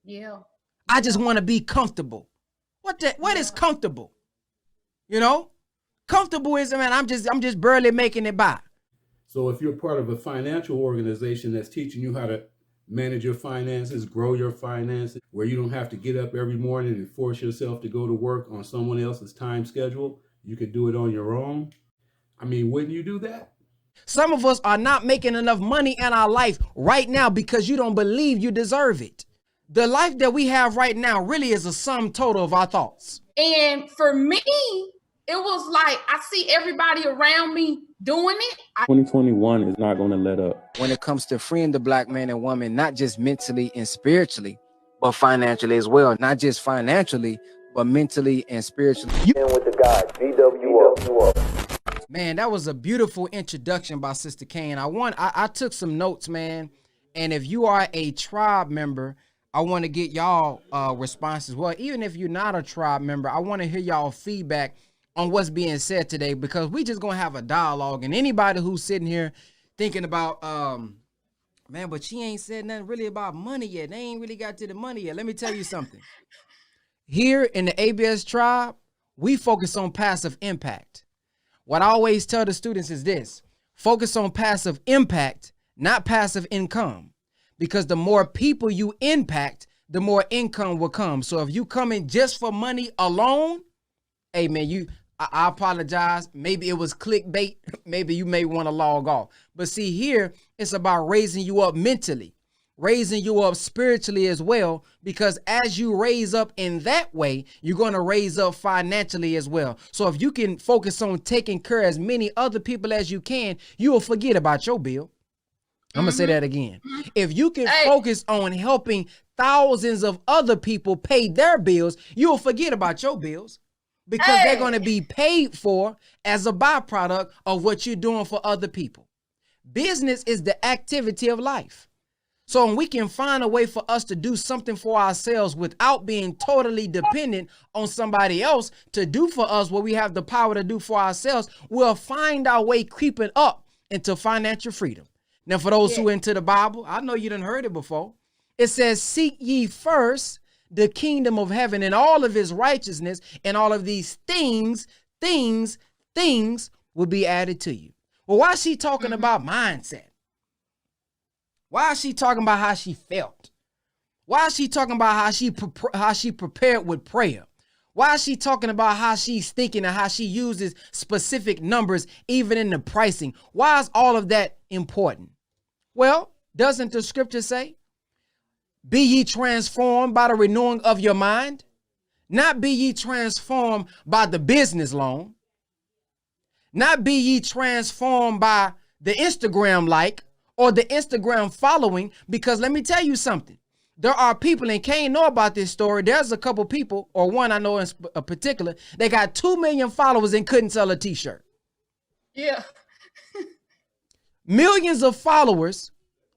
Yeah. I just want to be comfortable. What is comfortable? You know, comfortable is, man, I'm just barely making it by. So if you're part of a financial organization that's teaching you how to manage your finances, grow your finances, where you don't have to get up every morning and force yourself to go to work on someone else's time schedule, you could do it on your own. I mean, wouldn't you do that? Some of us are not making enough money in our life right now because you don't believe you deserve it. The life that we have right now really is a sum total of our thoughts. And for me, it was like, I see everybody around me doing it. 2021 is not going to let up. When it comes to freeing the black man and woman, not just mentally and spiritually, but financially as well. Not just financially, but mentally and spiritually. And with the guy, BWO. Man, that was a beautiful introduction by Sister Kane. I took some notes, man. And if you are a tribe member, I want to get y'all responses. Well, even if you're not a tribe member, I want to hear y'all feedback on what's being said today, because we just gonna have a dialogue. And anybody who's sitting here thinking about, man, but she ain't said nothing really about money yet. They ain't really got to the money yet. Let me tell you something. Here in the ABS tribe, we focus on passive impact. What I always tell the students is this: focus on passive impact, not passive income. Because the more people you impact, the more income will come. So if you come in just for money alone, hey man, I apologize. Maybe it was clickbait. Maybe you may want to log off. But see, here it's about raising you up mentally, raising you up spiritually as well. Because as you raise up in that way, you're going to raise up financially as well. So if you can focus on taking care of as many other people as you can, you will forget about your bill. I'm going to say that again. If you can focus on helping thousands of other people pay their bills, you'll forget about your bills, because they're going to be paid for as a byproduct of what you're doing for other people. Business is the activity of life. So when we can find a way for us to do something for ourselves without being totally dependent on somebody else to do for us what we have the power to do for ourselves, we'll find our way creeping up into financial freedom. Now, for those who are into the Bible, I know you done heard it before. It says, seek ye first the kingdom of heaven and all of his righteousness, and all of these things will be added to you. Well, why is she talking about mindset? Why is she talking about how she felt? Why is she talking about how she prepared with prayer? Why is she talking about how she's thinking and how she uses specific numbers even in the pricing? Why is all of that important? Well, doesn't the scripture say, be ye transformed by the renewing of your mind? Not be ye transformed by the business loan. Not be ye transformed by the Instagram like or the Instagram following. Because let me tell you something. There are people, and Kane know about this story. There's a couple people, or one I know in particular, they got 2 million followers and couldn't sell a t-shirt. Yeah. Millions of followers,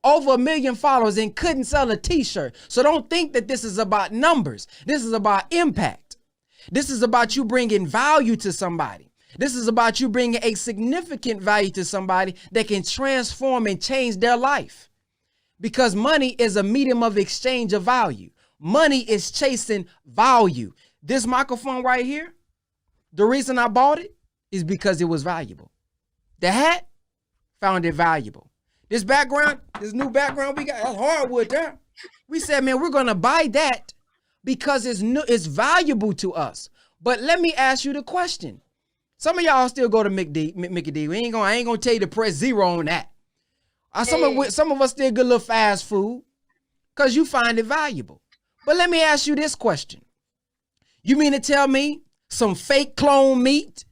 over 1 million followers, and couldn't sell a t-shirt. So don't think that this is about numbers. This is about impact. This is about you bringing value to somebody. This is about you bringing a significant value to somebody that can transform and change their life. Because money is a medium of exchange of value. Money is chasing value. This microphone right here, the reason I bought it is because it was valuable. The hat, found it valuable. This background, this new background we got, that's hardwood there. We said, man, we're going to buy that because it's new, it's valuable to us. But let me ask you the question. Some of y'all still go to Mickey D. I ain't gonna tell you to press 0 on that. Some of us still get a little fast food because you find it valuable. But let me ask you this question. You mean to tell me some fake clone meat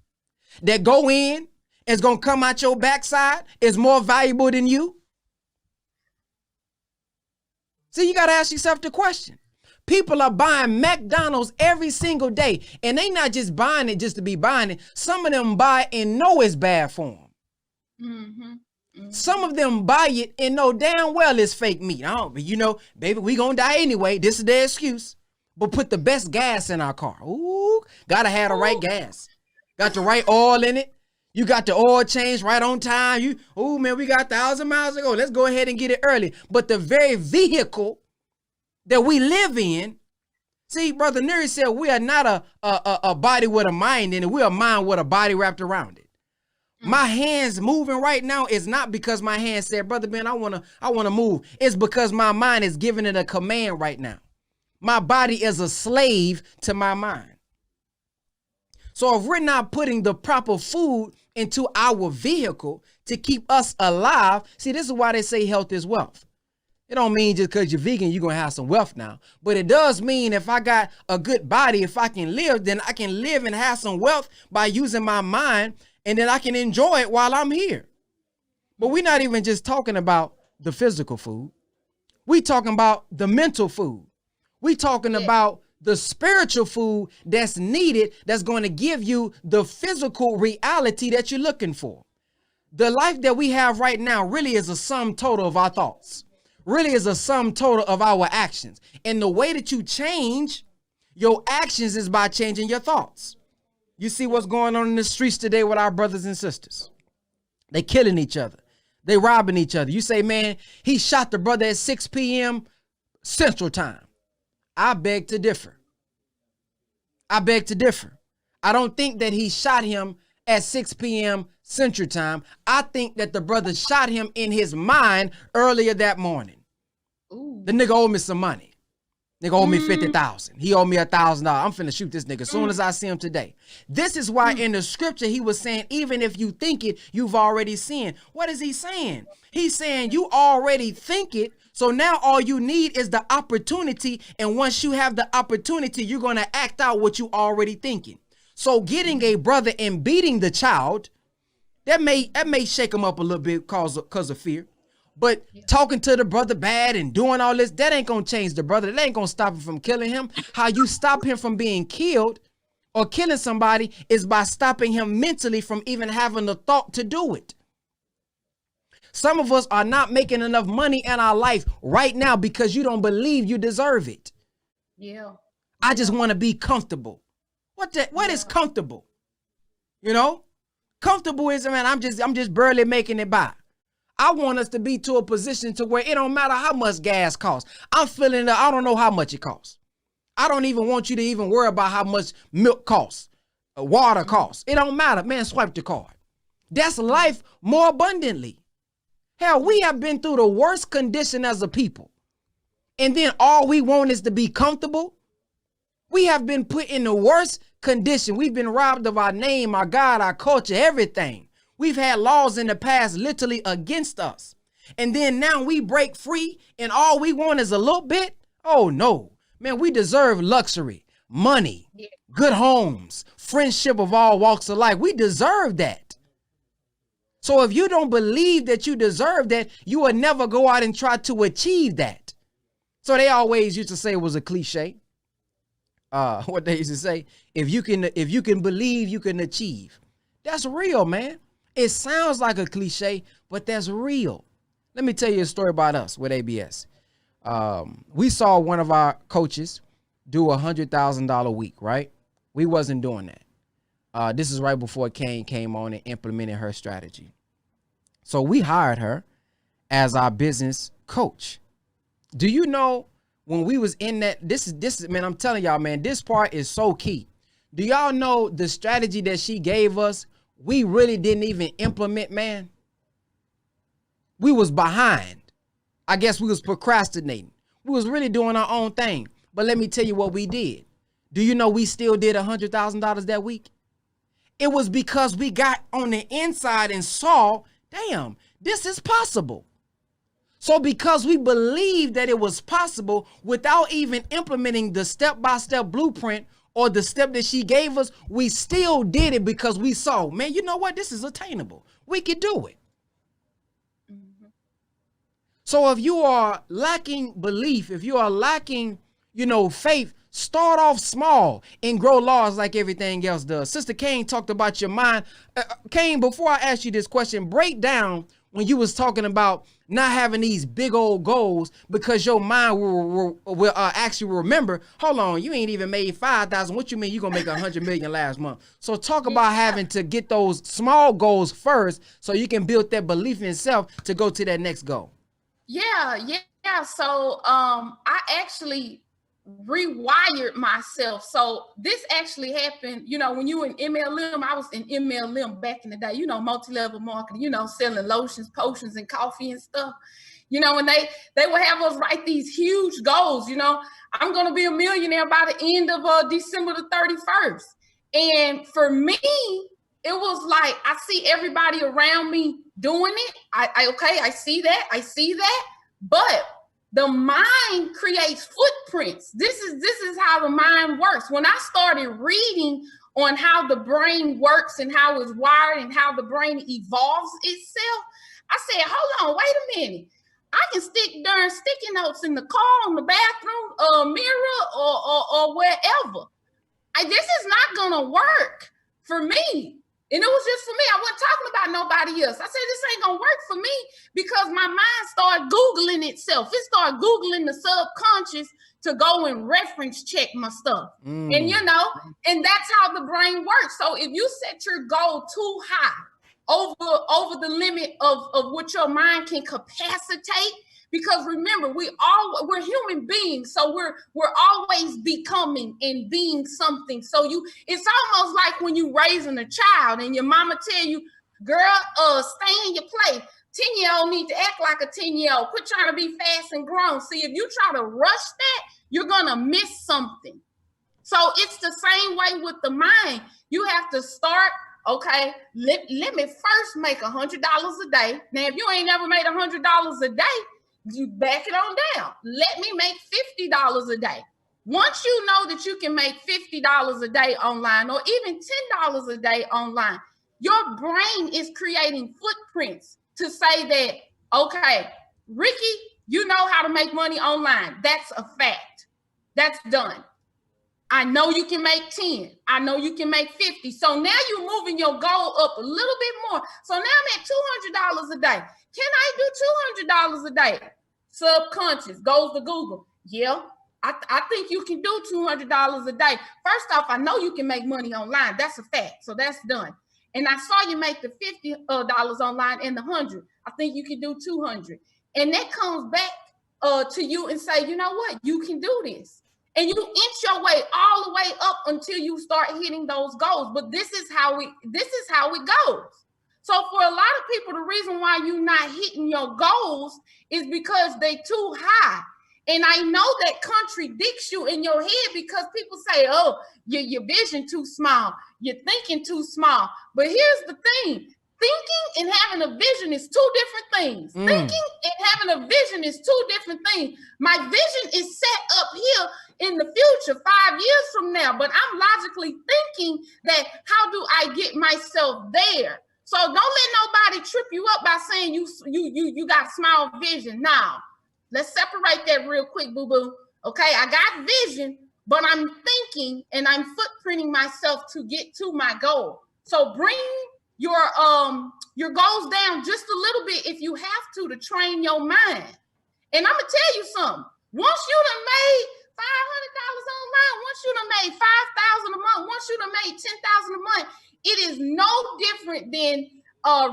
that go in is going to come out your backside is more valuable than you? See, you got to ask yourself the question. People are buying McDonald's every single day, and they not just buying it just to be buying it. Some of them buy it and know it's bad for them. Some of them buy it and know damn well it's fake meat. But you know, baby, we gonna die anyway. This is their excuse. But put the best gas in our car. Ooh, gotta have the right gas. Got the right oil in it. You got the oil change right on time. Oh man, we got 1,000 miles to go. Let's go ahead and get it early. But the very vehicle that we live in. See, Brother Neri said we are not a body with a mind in it. We're a mind with a body wrapped around it. My hands moving right now is not because my hands said, Brother Ben, I wanna move. It's because my mind is giving it a command right now. My body is a slave to my mind. So if we're not putting the proper food into our vehicle to keep us alive, see, this is why they say health is wealth. It don't mean just because you're vegan, you're going to have some wealth now. But it does mean if I got a good body, if I can live, then I can live and have some wealth by using my mind, and then I can enjoy it while I'm here. But we're not even just talking about the physical food. We're talking about the mental food. We're talking about the spiritual food that's needed, that's going to give you the physical reality that you're looking for. The life that we have right now really is a sum total of our thoughts. Really is a sum total of our actions. And the way that you change your actions is by changing your thoughts. You see what's going on in the streets today with our brothers and sisters. They killing each other. They robbing each other. You say, man, he shot the brother at 6 p.m. Central Time. I beg to differ. I beg to differ. I don't think that he shot him at 6 p.m. Central Time. I think that the brother shot him in his mind earlier that morning. Ooh. The nigga owed me some money. Nigga owed me 50,000. He owed me $1,000. I'm finna shoot this nigga as soon as I see him today. This is why in the scripture he was saying, even if you think it, you've already sinned. What is he saying? He's saying you already think it. So now all you need is the opportunity. And once you have the opportunity, you're going to act out what you already thinking. So getting a brother and beating the child, that may shake him up a little bit cause of fear. But talking to the brother bad and doing all this, that ain't going to change the brother. That ain't going to stop him from killing him. How you stop him from being killed or killing somebody is by stopping him mentally from even having the thought to do it. Some of us are not making enough money in our life right now because you don't believe you deserve it. Yeah. I just want to be comfortable. What is comfortable? You know? Comfortable is, man, I'm just barely making it by. I want us to be to a position to where it don't matter how much gas costs. I'm feeling that I don't know how much it costs. I don't even want you to even worry about how much milk costs, water costs. It don't matter. Man, swipe the card. That's life more abundantly. Hell, we have been through the worst condition as a people. And then all we want is to be comfortable. We have been put in the worst condition. We've been robbed of our name, our God, our culture, everything. We've had laws in the past literally against us. And then now we break free and all we want is a little bit. Oh no, man, we deserve luxury, money, good homes, friendship of all walks of life. We deserve that. So if you don't believe that you deserve that, you will never go out and try to achieve that. So they always used to say it was a cliche. What they used to say, if you can believe, you can achieve. That's real, man. It sounds like a cliche, but that's real. Let me tell you a story about us with ABS. We saw one of our coaches do $100,000 a week, right? We wasn't doing that. This is right before Kane came on and implemented her strategy. So we hired her as our business coach. Do you know when we was in that, this is, man, I'm telling y'all, man, this part is so key. Do y'all know the strategy that she gave us? We really didn't even implement, man. We was behind. I guess we was procrastinating. We was really doing our own thing. But let me tell you what we did. Do you know we still did $100,000 that week? It was because we got on the inside and saw, damn, this is possible. So because we believed that it was possible without even implementing the step-by-step blueprint or the step that she gave us, we still did it because we saw, man, you know what? This is attainable. We could do it. Mm-hmm. So if you are lacking belief, if you are lacking, faith, start off small and grow large like everything else does. Sister Kane talked about your mind. Kane, before I ask you this question, break down when you was talking about not having these big old goals because your mind will actually remember, hold on, you ain't even made 5,000. What you mean you gonna make 100 million last month? So talk about having to get those small goals first so you can build that belief in self to go to that next goal. Yeah. So I actually rewired myself. So this actually happened, you know, when you in MLM. I was in MLM back in the day, you know, multi-level marketing, you know, selling lotions, potions, and coffee and stuff. You know, and they would have us write these huge goals. You know, I'm going to be a millionaire by the end of December the 31st. And for me, it was like, I see everybody around me doing it. I see that. But the mind creates footprints. This is how the mind works. When I started reading on how the brain works and how it's wired and how the brain evolves itself, I said, hold on, wait a minute. I can stick darn sticky notes in the car, on the bathroom mirror, or wherever. This is not gonna work for me. And it was just for me. I wasn't talking about nobody else. I said, this ain't gonna work for me, because my mind started Googling itself. It started Googling the subconscious to go and reference check my stuff. And you know, and that's how the brain works. So if you set your goal too high, over the limit of what your mind can capacitate, because remember, we're human beings, so we're always becoming and being something. So it's almost like when you raising a child and your mama tell you, girl, stay in your place. 10-year-old need to act like a 10-year-old. Quit trying to be fast and grown. See, if you try to rush that, you're gonna miss something. So it's the same way with the mind. You have to start. Okay, let me first make $100 a day. Now, if you ain't never made $100 a day, you back it on down. Let me make $50 a day. Once you know that you can make $50 a day online, or even $10 a day online, your brain is creating footprints to say that, okay, Ricky, you know how to make money online. That's a fact. That's done. I know you can make 10. I know you can make 50. So now you're moving your goal up a little bit more. So now I'm at $200 a day. Can I do $200 a day? Subconscious goes to Google. Yeah, I think you can do $200 a day. First off, I know you can make money online. That's a fact. So that's done. And I saw you make the $50 online and the 100. I think you can do 200. And that comes back to you and say, you know what? You can do this. And you inch your way all the way up until you start hitting those goals. But this is how it goes. So for a lot of people, the reason why you're not hitting your goals is because they too high. And I know that contradicts you in your head, because people say, oh, your vision too small. You're thinking too small. But here's the thing. Thinking and having a vision is two different things. Thinking and having a vision is two different things. My vision is set up here in the future, 5 years from now, but I'm logically thinking that, how do I get myself there? So don't let nobody trip you up by saying you got small vision. Now, let's separate that real quick, boo-boo. Okay, I got vision, but I'm thinking and I'm footprinting myself to get to my goal. So bring your goals down just a little bit if you have to train your mind. And I'm gonna tell you something. Once you done made $500 online, once you done made $5,000 a month, once you done made $10,000 a month, it is no different than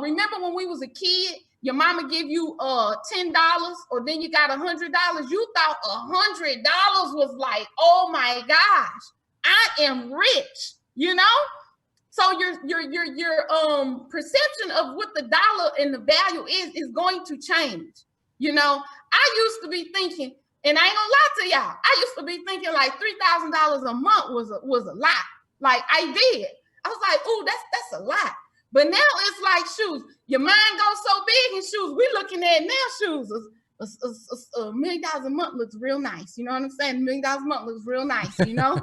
remember when we was a kid, your mama give you $10, or then you got $100. You thought $100 was like, oh my gosh, I am rich, you know? So your perception of what the dollar and the value is going to change. You know, I used to be thinking, and I ain't gonna lie to y'all, I used to be thinking like $3,000 a month was a lot. Like I did. I was like, ooh, that's a lot. But now it's like, shoes, your mind goes so big in shoes. We looking at now shoes. $1 million a month looks real nice. You know what I'm saying? $1 million a month looks real nice, you know?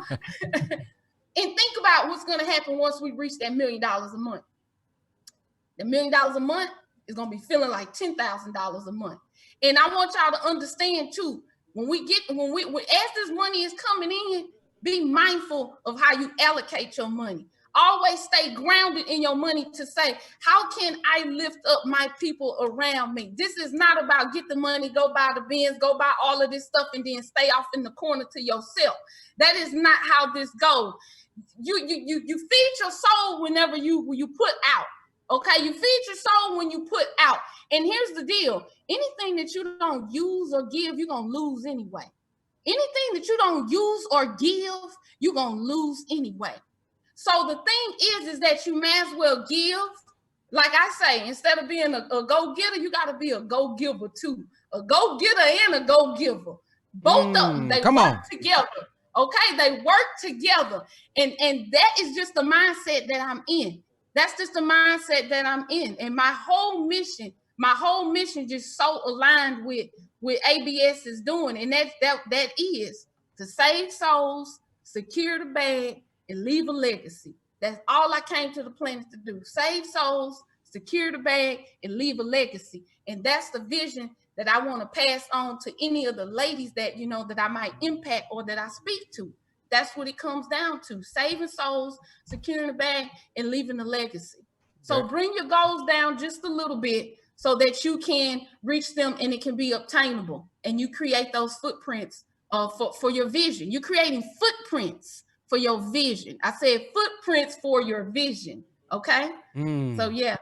And think about what's going to happen once we reach that $1 million a month. The $1 million a month is going to be feeling like $10,000 a month. And I want y'all to understand too, as this money is coming in, be mindful of how you allocate your money. Always stay grounded in your money to say, how can I lift up my people around me? This is not about get the money, go buy the Benz, go buy all of this stuff, and then stay off in the corner to yourself. That is not how this goes. You feed your soul whenever you put out. Okay, you feed your soul when you put out. And here's the deal. Anything that you don't use or give, you're going to lose anyway. Anything that you don't use or give, you're going to lose anyway. So the thing is that you may as well give. Like I say, instead of being a go-getter, you got to be a go-giver too. A go-getter and a go-giver. Both of them, they work together. Okay, they work together. And that is just the mindset that I'm in. That's just the mindset that I'm in. And my whole mission just so aligned with ABS is doing. And that is to save souls, secure the bag, and leave a legacy. That's all I came to the planet to do. Save souls, secure the bag, and leave a legacy. And that's the vision that I want to pass on to any of the ladies that, you know, that I might impact or that I speak to. That's what it comes down to. Saving souls, securing the bag, and leaving a legacy. So bring your goals down just a little bit so that you can reach them and it can be obtainable. And you create those footprints for your vision. You're creating footprints for your vision. I said footprints for your vision. Okay. So yeah,